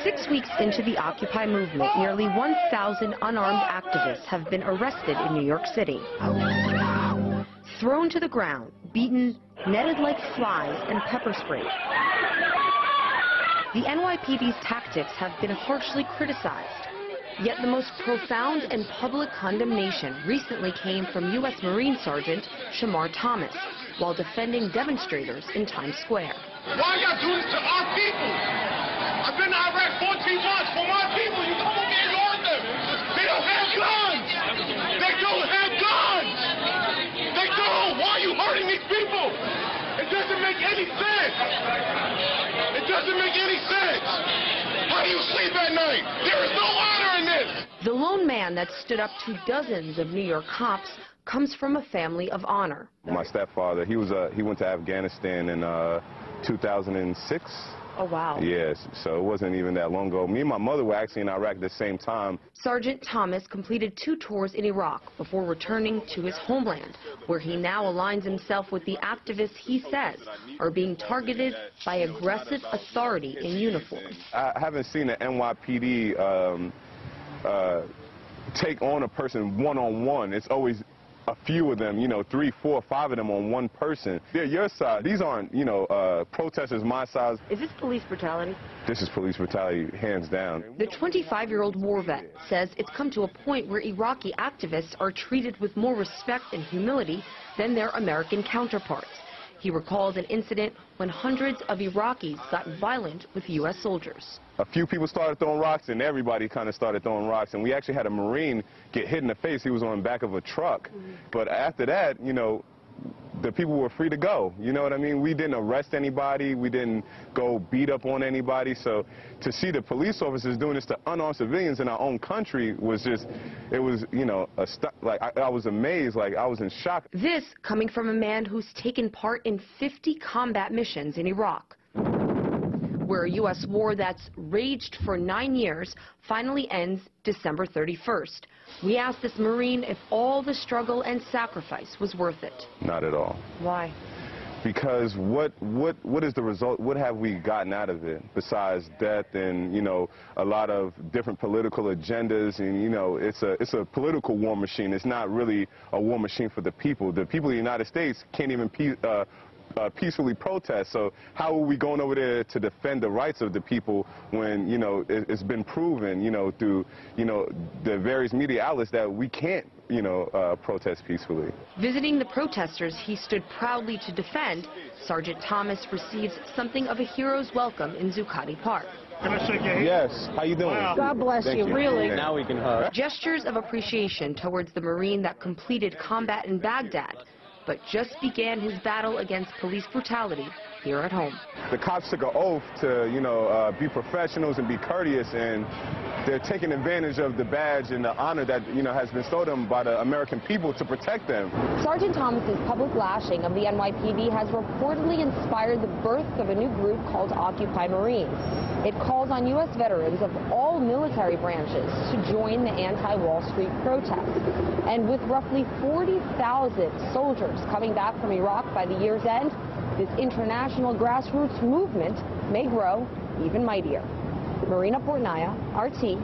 6 weeks into the Occupy movement, nearly 1,000 unarmed activists have been arrested in New York City. Thrown to the ground, beaten, netted like flies, and pepper sprayed. The NYPD's tactics have been harshly criticized. Yet the most profound and public condemnation recently came from U.S. Marine Sergeant Shamar Thomas while defending demonstrators in Times Square. Why y'all do this to our people? I've been to Iraq 14 months for my people. You come over here and arm them. They don't have guns. They don't have guns. They don't. Why are you hurting these people? It doesn't make any sense. It doesn't make any sense. How do you sleep at night? There is no honor in this. The lone man that stood up to dozens of New York cops comes from a family of honor. My stepfather, he went to Afghanistan in 2006. Oh, wow. Yes, so it wasn't even that long ago. Me and my mother were actually in Iraq at the same time. Sergeant Thomas completed 2 tours in Iraq before returning to his homeland, where he now aligns himself with the activists he says are being targeted by aggressive authority in uniform. I haven't seen the NYPD take on a person one-on-one. It's always a few of them, 3, 4, 5 of them on one person. They're your side. These aren't, protesters my size. Is this police brutality? This is police brutality, hands down. The 25-year-old war vet says it's come to a point where Iraqi activists are treated with more respect and humility than their American counterparts. He recalls an incident when hundreds of Iraqis got violent with U.S. soldiers. A few people started throwing rocks, and everybody kind of started throwing rocks. And we actually had a Marine get hit in the face. He was on the back of a truck. But after that, the people were free to go. You know what I mean? We didn't arrest anybody. We didn't go beat up on anybody. So to see the police officers doing this to unarmed civilians in our own country was just, it was, I was amazed, I was in shock. This coming from a man who's taken part in 50 combat missions in Iraq, where a U.S. war that's raged for 9 years finally ends December 31st. We asked this Marine if all the struggle and sacrifice was worth it. Not at all. Why? Because what is the result? What have we gotten out of it besides death and, a lot of different political agendas? And, it's a political war machine. It's not really a war machine for the people. The people of the United States can't even peacefully protest. So how are we going over there to defend the rights of the people when, it's been proven, through, the various media outlets that we can't, protest peacefully. Visiting the protesters he stood proudly to defend, Sergeant Thomas receives something of a hero's welcome in Zuccotti Park. Can I shake your hand? Yes. How you doing? Wow. God bless you, really. Now we can hug. Gestures of appreciation towards the Marine that completed combat in Baghdad, but just began his battle against police brutality here at home. The cops took an oath to, be professionals and be courteous, and they're taking advantage of the badge and the honor that, has been bestowed on them by the American people to protect them. Sergeant Thomas's public lashing of the NYPD has reportedly inspired the birth of a new group called Occupy Marines. It calls on U.S. veterans of all military branches to join the anti-Wall Street protests. And with roughly 40,000 soldiers coming back from Iraq by the year's end, this international grassroots movement may grow even mightier. Marina Portnaya, RT,